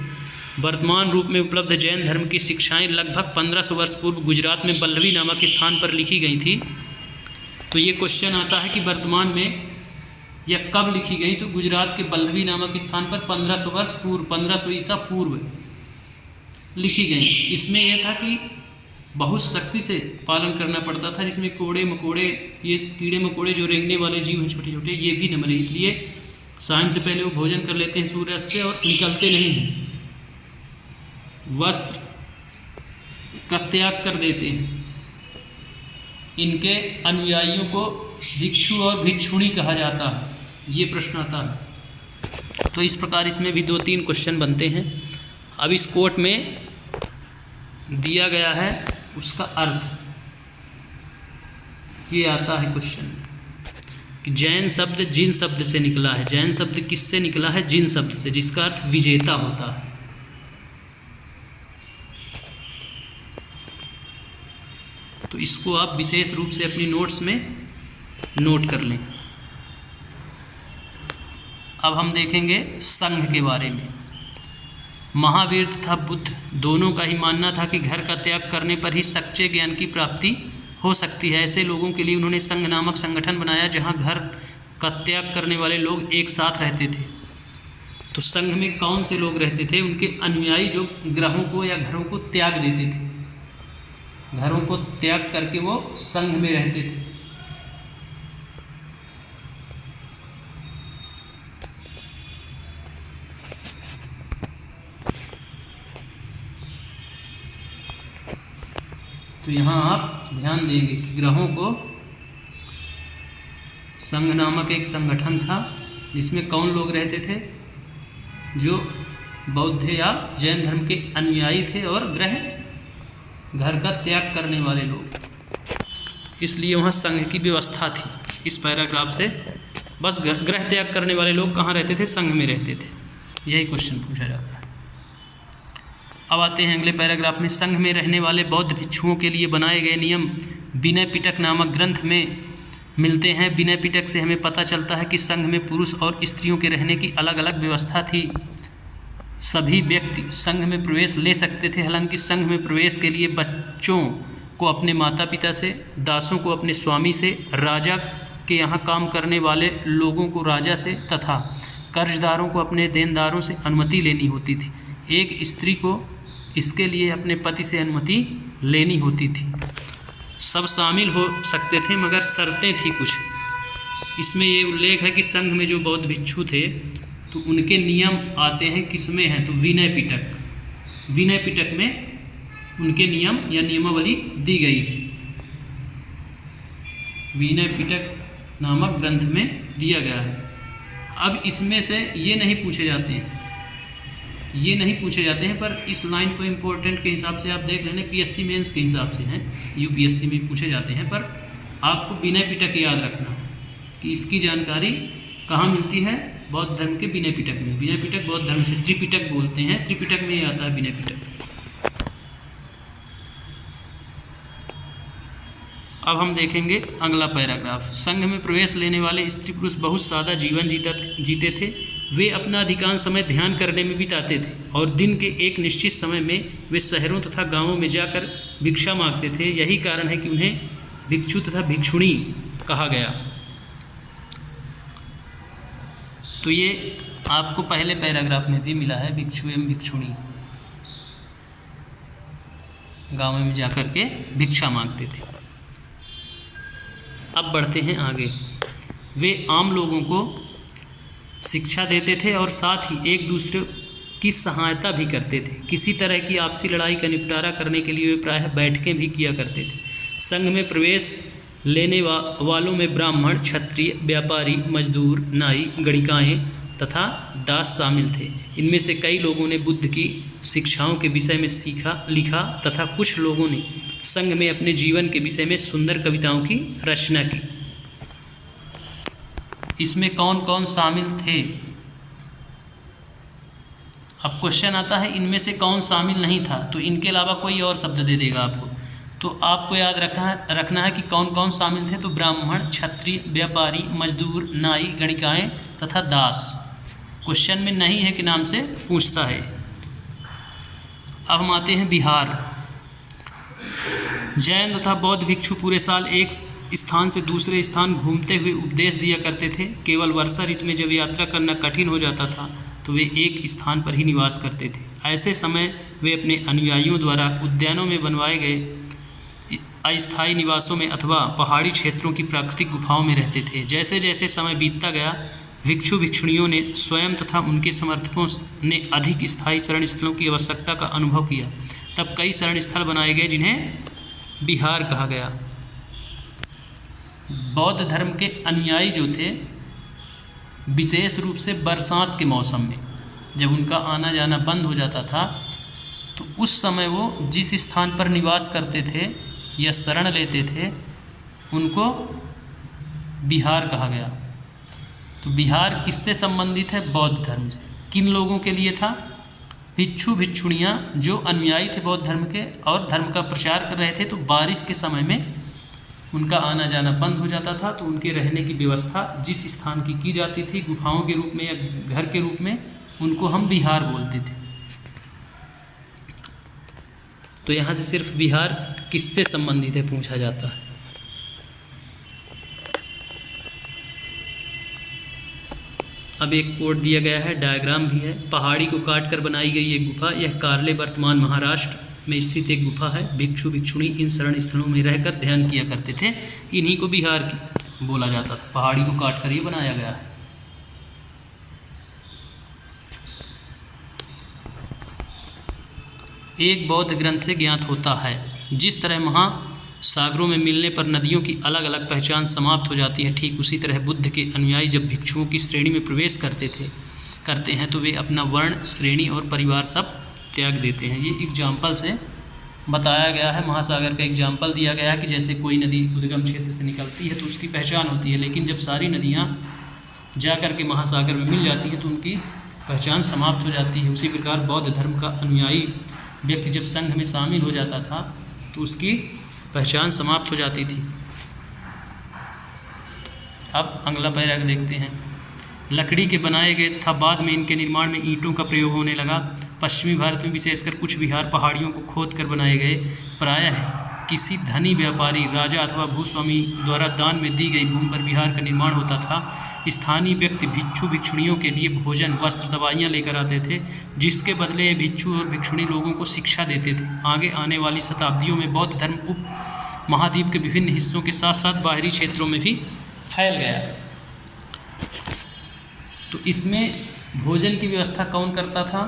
S1: वर्तमान रूप में उपलब्ध जैन धर्म की शिक्षाएं लगभग 1500 वर्ष पूर्व गुजरात में बल्लवी नामक स्थान पर लिखी गई थी। तो ये क्वेश्चन आता है कि वर्तमान में यह कब लिखी गई, तो गुजरात के बल्लवी नामक स्थान पर 1500 वर्ष पूर्व, 1500 ईसा पूर्व लिखी गई। इसमें यह था कि बहुत सख्ती से पालन करना पड़ता था, जिसमें कोड़े मकोड़े, ये कीड़े मकोड़े जो रेंगने वाले जीव हैं छोटे छोटे, ये भी न मरे। इसलिए शाम से पहले वो भोजन कर लेते हैं सूर्यास्त से और निकलते नहीं हैं, वस्त्र का त्याग कर देते हैं। इनके अनुयायियों को भिक्षु और भिक्षुणी कहा जाता है। ये प्रश्न आता है तो इस प्रकार इसमें भी 2-3 क्वेश्चन बनते हैं। अब इस कोट में दिया गया है उसका अर्थ, ये आता है क्वेश्चन में कि जैन शब्द जिन शब्द से निकला है। जैन शब्द किससे निकला है? जिन शब्द से, जिसका अर्थ विजेता होता है। तो इसको आप विशेष रूप से अपनी नोट्स में नोट कर लें। अब हम देखेंगे संघ के बारे में। महावीर तथा बुद्ध दोनों का ही मानना था कि घर का त्याग करने पर ही सच्चे ज्ञान की प्राप्ति हो सकती है। ऐसे लोगों के लिए उन्होंने संघ नामक संगठन बनाया जहां घर का त्याग करने वाले लोग एक साथ रहते थे। तो संघ में कौन से लोग रहते थे? उनके अनुयायी जो ग्रहों को या घरों को त्याग देते थे, घरों को त्याग करके वो संघ में रहते थे। तो यहाँ आप ध्यान देंगे कि ग्रहों को संघ नामक एक संगठन था जिसमें कौन लोग रहते थे? जो बौद्ध या जैन धर्म के अनुयायी थे और ग्रह घर का त्याग करने वाले लोग, इसलिए वहाँ संघ की व्यवस्था थी। इस पैराग्राफ से बस ग्रह त्याग करने वाले लोग कहाँ रहते थे? संघ में रहते थे। यही क्वेश्चन पूछा जाता है। अब आते हैं अगले पैराग्राफ में। संघ में रहने वाले बौद्ध भिक्षुओं के लिए बनाए गए नियम विनय पिटक नामक ग्रंथ में मिलते हैं। विनय पिटक से हमें पता चलता है कि संघ में पुरुष और स्त्रियों के रहने की अलग अलग व्यवस्था थी। सभी व्यक्ति संघ में प्रवेश ले सकते थे। हालांकि संघ में प्रवेश के लिए बच्चों को अपने माता पिता से, दासों को अपने स्वामी से, राजा के यहाँ काम करने वाले लोगों को राजा से तथा कर्जदारों को अपने देनदारों से अनुमति लेनी होती थी। एक स्त्री को इसके लिए अपने पति से अनुमति लेनी होती थी। सब शामिल हो सकते थे मगर शर्तें थी कुछ। इसमें ये उल्लेख है कि संघ में जो बौद्ध भिक्षु थे तो उनके नियम आते हैं किसमें हैं? तो विनय पिटक। विनय पिटक में उनके नियम या नियमावली दी गई है। विनय पिटक नामक ग्रंथ में दिया गया है। अब इसमें से ये नहीं पूछे जाते हैं, ये नहीं पूछे जाते हैं, पर इस लाइन को इम्पोर्टेंट के हिसाब से आप देख लेना। पीएससी मेंस के हिसाब से हैं, यूपीएससी में पूछे जाते हैं, पर आपको विनय पिटक याद रखना कि इसकी जानकारी कहाँ मिलती है? बौद्ध धर्म के विनय पिटक में। विनय पिटक बौद्ध धर्म से त्रिपिटक बोलते हैं, त्रिपिटक में ही आता है विनय पिटक। अब हम देखेंगे अगला पैराग्राफ। संघ में प्रवेश लेने वाले स्त्री पुरुष बहुत सादा जीवन जीते थे। वे अपना अधिकांश समय ध्यान करने में बिताते थे और दिन के एक निश्चित समय में वे शहरों तथा गांवों में जाकर भिक्षा मांगते थे। यही कारण है कि उन्हें भिक्षु तथा भिक्षुणी कहा गया। तो ये आपको पहले पैराग्राफ में भी मिला है, भिक्षु एवं भिक्षुणी गांव में जाकर के भिक्षा मांगते थे। अब बढ़ते हैं आगे। वे आम लोगों को शिक्षा देते थे और साथ ही एक दूसरे की सहायता भी करते थे। किसी तरह की आपसी लड़ाई का निपटारा करने के लिए वे प्रायः बैठकें भी किया करते थे। संघ में प्रवेश लेने वालों में ब्राह्मण, क्षत्रिय, व्यापारी, मजदूर, नाई, गणिकाएँ तथा दास शामिल थे। इनमें से कई लोगों ने बुद्ध की शिक्षाओं के विषय में लिखा तथा कुछ लोगों ने संघ में अपने जीवन के विषय में सुंदर कविताओं की रचना की। इसमें कौन कौन शामिल थे? अब क्वेश्चन आता है इनमें से कौन शामिल नहीं था, तो इनके अलावा कोई और शब्द दे देगा आपको। तो आपको याद रखना है कि कौन कौन शामिल थे। तो ब्राह्मण, क्षत्रिय, व्यापारी, मजदूर, नाई, गणिकाएँ तथा दास। क्वेश्चन में नहीं है कि नाम से पूछता है। अब हम आते हैं बिहार। जैन तथा बौद्ध भिक्षु पूरे साल एक स्थान से दूसरे स्थान घूमते हुए उपदेश दिया करते थे। केवल वर्षा ऋतु में जब यात्रा करना कठिन हो जाता था तो वे एक स्थान पर ही निवास करते थे। ऐसे समय वे अपने अनुयायियों द्वारा उद्यानों में बनवाए गए अस्थायी निवासों में अथवा पहाड़ी क्षेत्रों की प्राकृतिक गुफाओं में रहते थे। जैसे जैसे समय बीतता गया, भिक्षु भिक्षुणियों ने स्वयं तथा उनके समर्थकों ने अधिक स्थायी शरण स्थलों की आवश्यकता का अनुभव किया। तब कई शरण स्थल बनाए गए जिन्हें बिहार कहा गया। बौद्ध धर्म के अनुयायी जो थे विशेष रूप से बरसात के मौसम में जब उनका आना जाना बंद हो जाता था, तो उस समय वो जिस स्थान पर निवास करते थे या शरण लेते थे उनको बिहार कहा गया। तो बिहार किससे संबंधित है? बौद्ध धर्म से। किन लोगों के लिए था? भिक्षु भिक्षुणियाँ जो अनुयायी थे बौद्ध धर्म के और धर्म का प्रचार कर रहे थे। तो बारिश के समय में उनका आना जाना बंद हो जाता था, तो उनके रहने की व्यवस्था जिस स्थान की जाती थी, गुफाओं के रूप में या घर के रूप में, उनको हम बिहार बोलते थे। तो यहाँ से सिर्फ बिहार किससे संबंधित है पूछा जाता है। अब एक कोड दिया गया है, डायग्राम भी है। पहाड़ी को काट कर बनाई गई एक गुफा, यह कार्ले वर्तमान महाराष्ट्र में स्थित एक गुफा है। भिक्षु भिक्षुणी इन शरण स्थलों में रहकर ध्यान किया करते थे। इन्हीं को बिहार की बोला जाता था। पहाड़ी को काट कर ये बनाया गया है। एक बौद्ध ग्रंथ से ज्ञात होता है, जिस तरह महासागरों में मिलने पर नदियों की अलग अलग पहचान समाप्त हो जाती है, ठीक उसी तरह बुद्ध के अनुयायी जब भिक्षुओं की श्रेणी में प्रवेश करते हैं तो वे अपना वर्ण, श्रेणी और परिवार सब त्याग देते हैं। ये एग्जाम्पल से बताया गया है, महासागर का एग्जाम्पल दिया गया है कि जैसे कोई नदी उद्गम क्षेत्र से निकलती है तो उसकी पहचान होती है, लेकिन जब सारी नदियाँ जा कर के महासागर में मिल जाती हैं तो उनकी पहचान समाप्त हो जाती है। उसी प्रकार बौद्ध धर्म का अनुयायी व्यक्ति जब संघ में शामिल हो जाता था तो उसकी पहचान समाप्त हो जाती थी। अब अगला पैराग्राफ देखते हैं। लकड़ी के बनाए गए तथा बाद में इनके निर्माण में ईंटों का प्रयोग होने लगा। पश्चिमी भारत में विशेषकर कुछ विहार पहाड़ियों को खोद कर बनाए गए। प्रायः किसी धनी व्यापारी, राजा अथवा भूस्वामी द्वारा दान में दी गई भूमि पर विहार का निर्माण होता था। स्थानीय व्यक्ति भिक्षु भिक्षुणियों के लिए भोजन, वस्त्र, दवाइयाँ लेकर आते थे, जिसके बदले ये भिक्षु और भिक्षुणी लोगों को शिक्षा देते थे। आगे आने वाली शताब्दियों में बौद्ध धर्म उप महाद्वीप के विभिन्न हिस्सों के साथ साथ बाहरी क्षेत्रों में भी फैल गया। तो इसमें भोजन की व्यवस्था कौन करता था?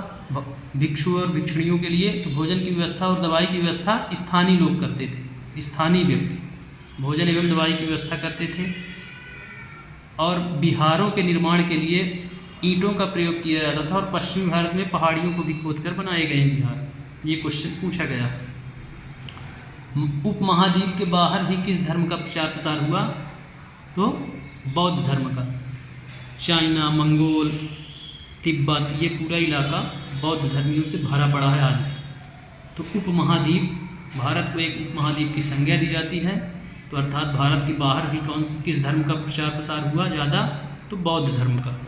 S1: भिक्षु और भिक्षुणियों के लिए तो भोजन की व्यवस्था और दवाई की व्यवस्था स्थानीय लोग करते थे। स्थानीय व्यक्ति भोजन एवं दवाई की व्यवस्था करते थे। और बिहारों के निर्माण के लिए ईंटों का प्रयोग किया जाता था। और पश्चिमी भारत में पहाड़ियों को भी खोदकर बनाए गए बिहार। ये क्वेश्चन पूछा गया। उप महाद्वीप के बाहर भी किस धर्म का प्रचार प्रसार हुआ? तो बौद्ध धर्म का। चाइना, मंगोल, तिब्बत, ये पूरा इलाका बौद्ध धर्मियों से भरा पड़ा है आज भी। तो उप महाद्वीप, भारत को एक उप महाद्वीप की संज्ञा दी जाती है। तो अर्थात भारत के बाहर भी किस धर्म का प्रचार प्रसार हुआ ज़्यादा? तो बौद्ध धर्म का।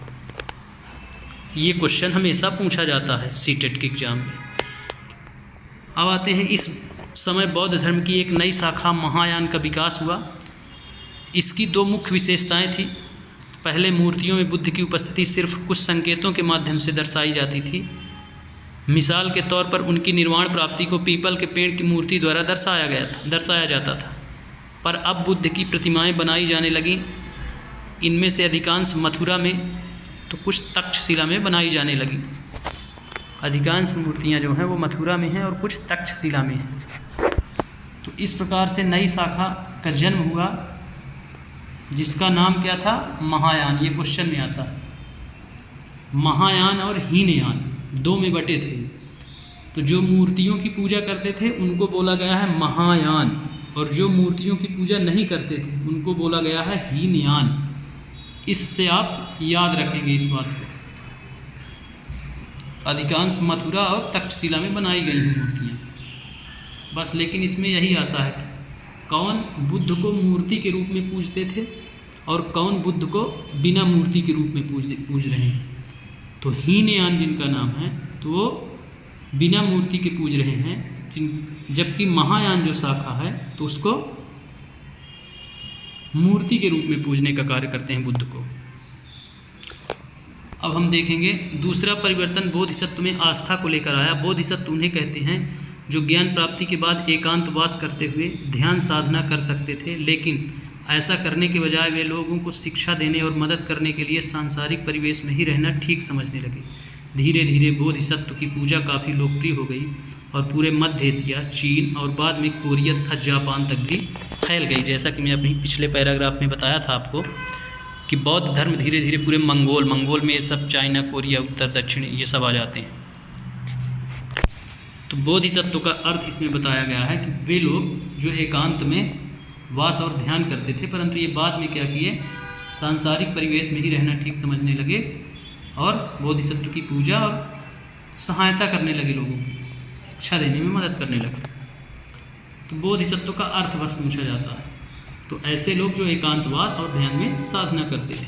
S1: ये क्वेश्चन हमेशा पूछा जाता है सीटेट के एग्जाम में। अब आते हैं, इस समय बौद्ध धर्म की एक नई शाखा महायान का विकास हुआ। इसकी दो मुख्य विशेषताएं थी। पहले मूर्तियों में बुद्ध की उपस्थिति सिर्फ कुछ संकेतों के माध्यम से दर्शाई जाती थी। मिसाल के तौर पर उनकी निर्वाण प्राप्ति को पीपल के पेड़ की मूर्ति द्वारा दर्शाया जाता था। पर अब बुद्ध की प्रतिमाएं बनाई जाने लगीं। इनमें से अधिकांश मथुरा में तो कुछ तक्षशिला में बनाई जाने लगी। अधिकांश मूर्तियां जो हैं वो मथुरा में हैं और कुछ तक्षशिला में हैं। तो इस प्रकार से नई शाखा का जन्म हुआ, जिसका नाम क्या था? महायान। ये क्वेश्चन में आता है। महायान और हीनयान दो में बटे थे। तो जो मूर्तियों की पूजा करते थे उनको बोला गया है महायान, और जो मूर्तियों की पूजा नहीं करते थे उनको बोला गया है हीनयान। इससे आप याद रखेंगे इस बात को। अधिकांश मथुरा और तक्षशिला में बनाई गई हैं मूर्तियाँ बस। लेकिन इसमें यही आता है कि कौन बुद्ध को मूर्ति के रूप में पूजते थे और कौन बुद्ध को बिना मूर्ति के रूप में पूज रहे हैं। तो हीनयान जिनका नाम है तो वो बिना मूर्ति के पूज रहे हैं, जबकि महायान जो शाखा है तो उसको मूर्ति के रूप में पूजने का कार्य करते हैं बुद्ध को। अब हम देखेंगे दूसरा परिवर्तन बोधिसत्व में आस्था को लेकर आया। बोधिसत्व उन्हें कहते हैं जो ज्ञान प्राप्ति के बाद एकांतवास करते हुए ध्यान साधना कर सकते थे, लेकिन ऐसा करने के बजाय वे लोगों को शिक्षा देने और मदद करने के लिए सांसारिक परिवेश में ही रहना ठीक समझने लगे। धीरे धीरे बोधिसत्व की पूजा काफ़ी लोकप्रिय हो गई और पूरे मध्य एशिया, चीन और बाद में कोरिया तथा जापान तक भी फैल गई। जैसा कि मैं अपनी पिछले पैराग्राफ में बताया था आपको कि कि बौद्ध धर्म धीरे धीरे पूरे मंगोल में ये सब चाइना, कोरिया, उत्तर दक्षिण ये सब आ जाते हैं। तो बोधिसत्व का अर्थ इसमें बताया गया है कि वे लोग जो एकांत में वास और ध्यान करते थे, परंतु ये बाद में क्या किए, सांसारिक परिवेश में ही रहना ठीक समझने लगे और बोधिसत्व की पूजा और सहायता करने लगे, लोगों की शिक्षा देने में मदद करने लगे। तो बोधिसत्व का अर्थ बस पूछा जाता है। तो ऐसे लोग जो एकांतवास और ध्यान में साधना करते थे।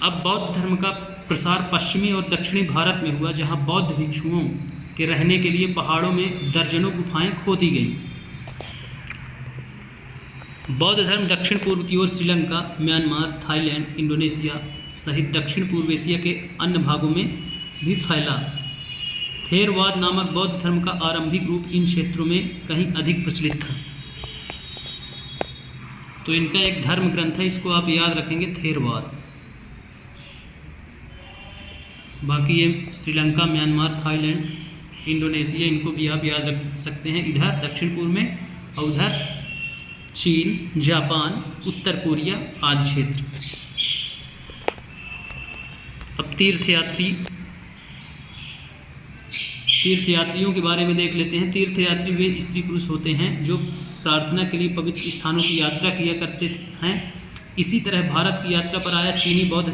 S1: अब बौद्ध धर्म का प्रसार पश्चिमी और दक्षिणी भारत में हुआ, जहाँ बौद्ध भिक्षुओं के रहने के लिए पहाड़ों में दर्जनों गुफाएं खोदी गई। बौद्ध धर्म दक्षिण पूर्व की ओर श्रीलंका, म्यांमार, थाईलैंड, इंडोनेशिया सहित दक्षिण पूर्व एशिया के अन्य भागों में भी फैला। थेरवाद नामक बौद्ध धर्म का आरंभिक रूप इन क्षेत्रों में कहीं अधिक प्रचलित था। तो इनका एक धर्म ग्रंथ है, इसको आप याद रखेंगे, थेरवाद। बाकी ये श्रीलंका, म्यांमार, थाईलैंड, इंडोनेशिया, इनको भी आप याद रख सकते हैं इधर दक्षिण पूर्व में, और उधर चीन, जापान, उत्तर कोरिया आदि क्षेत्र। अब तीर्थयात्रियों के बारे में देख लेते हैं। तीर्थयात्री वे स्त्री पुरुष होते हैं जो प्रार्थना के लिए पवित्र स्थानों की यात्रा किया करते हैं। इसी तरह भारत की यात्रा पर आया चीनी बौद्ध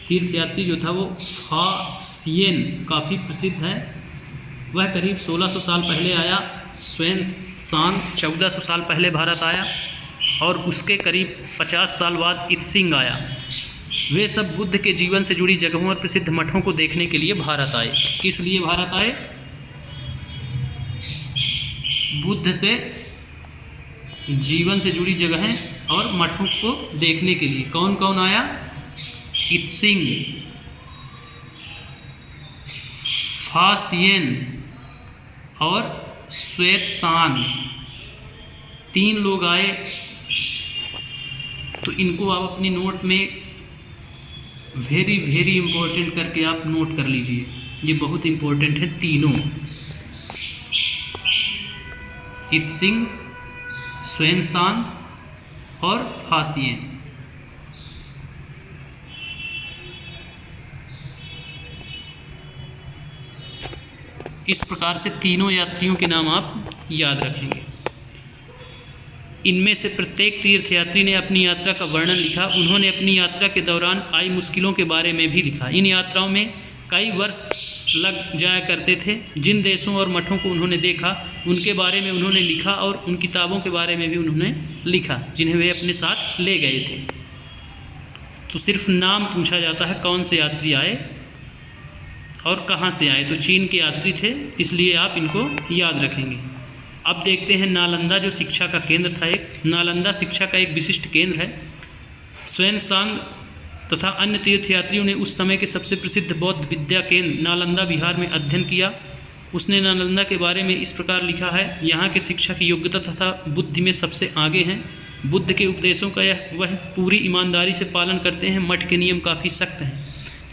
S1: तीर्थयात्री जो था वो फासियन काफ़ी प्रसिद्ध है। वह करीब 1600 साल पहले आया। ह्वेनसांग 1400 साल पहले भारत आया और उसके करीब 50 साल बाद इत्सिंग आया। वे सब बुद्ध के जीवन से जुड़ी जगहों और प्रसिद्ध मठों को देखने के लिए भारत आए। किस लिए भारत आए? बुद्ध से जीवन से जुड़ी जगहें और मठों को देखने के लिए। कौन कौन आया? इत्सिंग, फासियन और ह्वेनसांग, 3 लोग आए। तो इनको आप अपनी नोट में वेरी इम्पोर्टेंट करके आप नोट कर लीजिए, ये बहुत इम्पोर्टेंट है तीनों, इत्सिंग, ह्वेनसांग और फासियन। इस प्रकार से तीनों यात्रियों के नाम आप याद रखेंगे। इनमें से प्रत्येक तीर्थयात्री ने अपनी यात्रा का वर्णन लिखा। उन्होंने अपनी यात्रा के दौरान आई मुश्किलों के बारे में भी लिखा। इन यात्राओं में कई वर्ष लग जाया करते थे। जिन देशों और मठों को उन्होंने देखा उनके बारे में उन्होंने लिखा और उन किताबों के बारे में भी उन्होंने लिखा जिन्हें वे अपने साथ ले गए थे। तो सिर्फ नाम पूछा जाता है, कौन से यात्री आए और कहाँ से आए। तो चीन के यात्री थे, इसलिए आप इनको याद रखेंगे। अब देखते हैं नालंदा, जो शिक्षा का केंद्र था। एक नालंदा शिक्षा का एक विशिष्ट केंद्र है। ह्वेनसांग तथा अन्य तीर्थयात्रियों ने उस समय के सबसे प्रसिद्ध बौद्ध विद्या केंद्र नालंदा बिहार में अध्ययन किया। उसने नालंदा के बारे में इस प्रकार लिखा है, यहाँ के शिक्षा की योग्यता तथा बुद्धि में सबसे आगे हैं। बुद्ध के उपदेशों का वह पूरी ईमानदारी से पालन करते हैं। मठ के नियम काफ़ी सख्त हैं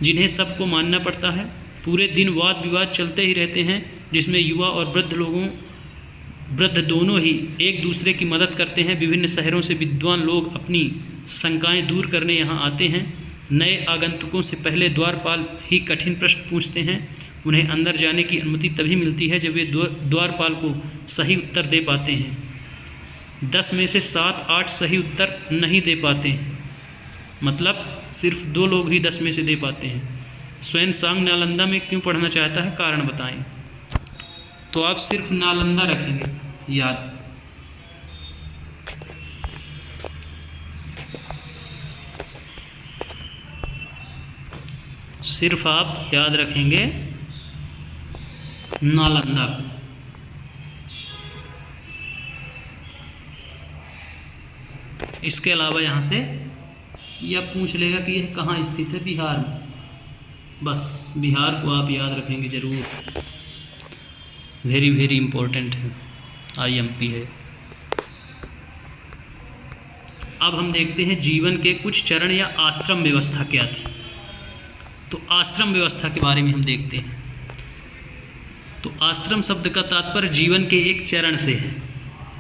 S1: जिन्हें सबको मानना पड़ता है। पूरे दिन वाद विवाद चलते ही रहते हैं जिसमें युवा और वृद्ध दोनों ही एक दूसरे की मदद करते हैं। विभिन्न शहरों से विद्वान लोग अपनी शंकाएं दूर करने यहाँ आते हैं। नए आगंतुकों से पहले द्वारपाल ही कठिन प्रश्न पूछते हैं। उन्हें अंदर जाने की अनुमति तभी मिलती है जब वे द्वारपाल को सही उत्तर दे पाते हैं। 10 में से 7-8 सही उत्तर नहीं दे पाते हैं, मतलब सिर्फ 2 लोग ही 10 में से दे पाते हैं। ह्वेनसांग नालंदा में क्यों पढ़ना चाहता है, कारण बताएं। तो आप सिर्फ नालंदा रखेंगे याद। सिर्फ आप याद रखेंगे नालंदा। इसके अलावा यहाँ से यह पूछ लेगा कि यह कहाँ स्थित है, बिहार में। बस बिहार को आप याद रखेंगे ज़रूर, वेरी इम्पोर्टेंट है, IMP है। अब हम देखते हैं जीवन के कुछ चरण या आश्रम व्यवस्था क्या थी। तो आश्रम व्यवस्था के बारे में हम देखते हैं। तो आश्रम शब्द का तात्पर्य जीवन के एक चरण से है।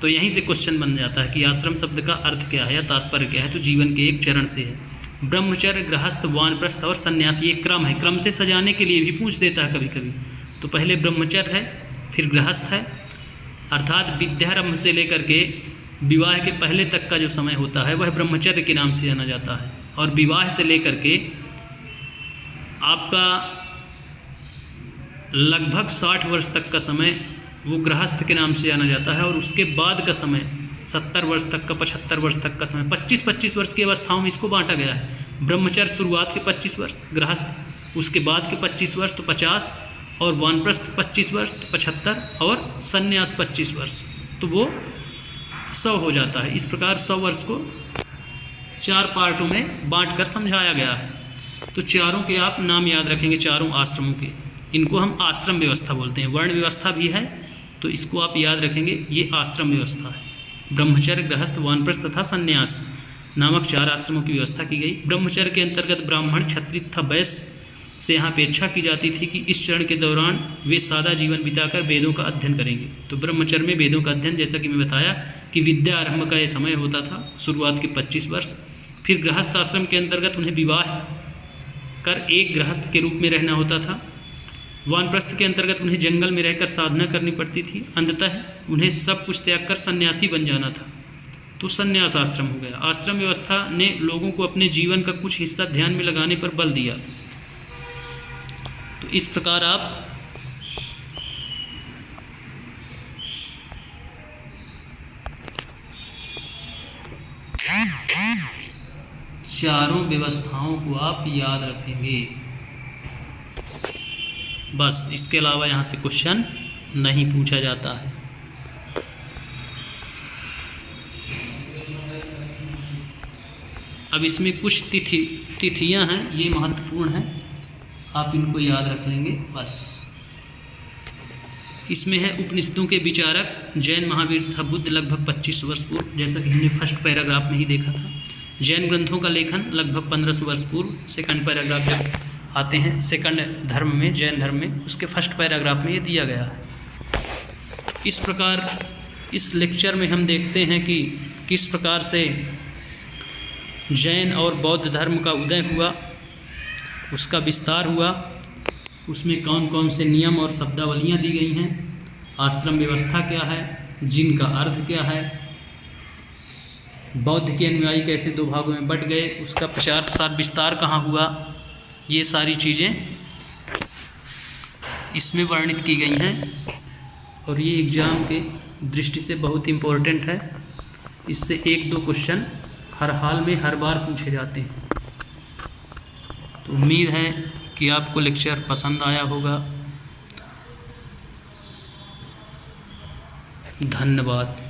S1: तो यहीं से क्वेश्चन बन जाता है कि आश्रम शब्द का अर्थ क्या है या तात्पर्य क्या है, तो जीवन के एक चरण से है। ब्रह्मचर्य, गृहस्थ, वानप्रस्थ और सन्यास, ये क्रम है, क्रम से सजाने के लिए भी पूछ देता है कभी कभी। तो पहले ब्रह्मचर्य है, फिर गृहस्थ है, अर्थात विद्यारंभ से लेकर के विवाह के पहले तक का जो समय होता है वह ब्रह्मचर्य के नाम से जाना जाता है, और विवाह से लेकर के आपका लगभग 60 वर्ष तक का समय वो गृहस्थ के नाम से जाना जाता है, और उसके बाद का समय 70 वर्ष तक का, 75 वर्ष तक का समय, 25-25 वर्ष की अवस्थाओं में इसको बांटा गया है। ब्रह्मचर्य शुरुआत के 25 वर्ष, गृहस्थ उसके बाद के 25 वर्ष तो 50, और वानप्रस्थ 25 वर्ष तो 75, और सन्यास 25 वर्ष, तो वो 100 हो जाता है। इस प्रकार 100 वर्ष को 4 पार्टों में बांटकर समझाया गया है। तो चारों के आप नाम याद रखेंगे, चारों आश्रमों के, इनको हम आश्रम व्यवस्था बोलते हैं। वर्ण व्यवस्था भी है तो इसको आप याद रखेंगे, ये आश्रम व्यवस्था है। ब्रह्मचर्य, गृहस्थ, वानप्रस्थ तथा सन्यास नामक 4 आश्रमों की व्यवस्था की गई। ब्रह्मचर्य के अंतर्गत ब्राह्मण, क्षत्रिय तथा वैश्य से यहाँ अपेक्षा की जाती थी कि इस चरण के दौरान वे सादा जीवन बिताकर वेदों का अध्ययन करेंगे। तो ब्रह्मचर्य में वेदों का अध्ययन, जैसा कि मैं बताया कि विद्या आरंभ का ये समय होता था, शुरुआत के 25 वर्ष। फिर गृहस्थ आश्रम के अंतर्गत उन्हें विवाह कर एक गृहस्थ के रूप में रहना होता था। वानप्रस्थ के अंतर्गत उन्हें जंगल में रहकर साधना करनी पड़ती थी। अंततः उन्हें सब कुछ त्याग कर सन्यासी बन जाना था, तो सन्यास आश्रम हो गया। आश्रम व्यवस्था ने लोगों को अपने जीवन का कुछ हिस्सा ध्यान में लगाने पर बल दिया। तो इस प्रकार आप चारों व्यवस्थाओं को आप याद रखेंगे, बस। इसके अलावा यहाँ से क्वेश्चन नहीं पूछा जाता है। अब इसमें कुछ तिथियां हैं, ये महत्वपूर्ण हैं, आप इनको याद रख लेंगे बस। इसमें है उपनिषदों के विचारक जैन महावीर था बुद्ध, लगभग 25 वर्ष पूर्व, जैसा कि हमने फर्स्ट पैराग्राफ में ही देखा था। जैन ग्रंथों का लेखन लगभग 1500 वर्ष पूर्व। सेकंड पैराग्राफ जब आते हैं सेकंड धर्म में, जैन धर्म में, उसके फर्स्ट पैराग्राफ में ये दिया गया है। इस प्रकार इस लेक्चर में हम देखते हैं कि किस प्रकार से जैन और बौद्ध धर्म का उदय हुआ, उसका विस्तार हुआ, उसमें कौन कौन से नियम और शब्दावलियाँ दी गई हैं, आश्रम व्यवस्था क्या है, जिनका अर्थ क्या है, बौद्ध के अनुयायी कैसे 2 भागों में बट गए, उसका प्रचार प्रसार विस्तार कहाँ हुआ, ये सारी चीज़ें इसमें वर्णित की गई हैं। और ये एग्ज़ाम के दृष्टि से बहुत इम्पोर्टेंट है। इससे 1-2 क्वेश्चन हर हाल में हर बार पूछे जाते हैं। तो उम्मीद है कि आपको लेक्चर पसंद आया होगा। धन्यवाद।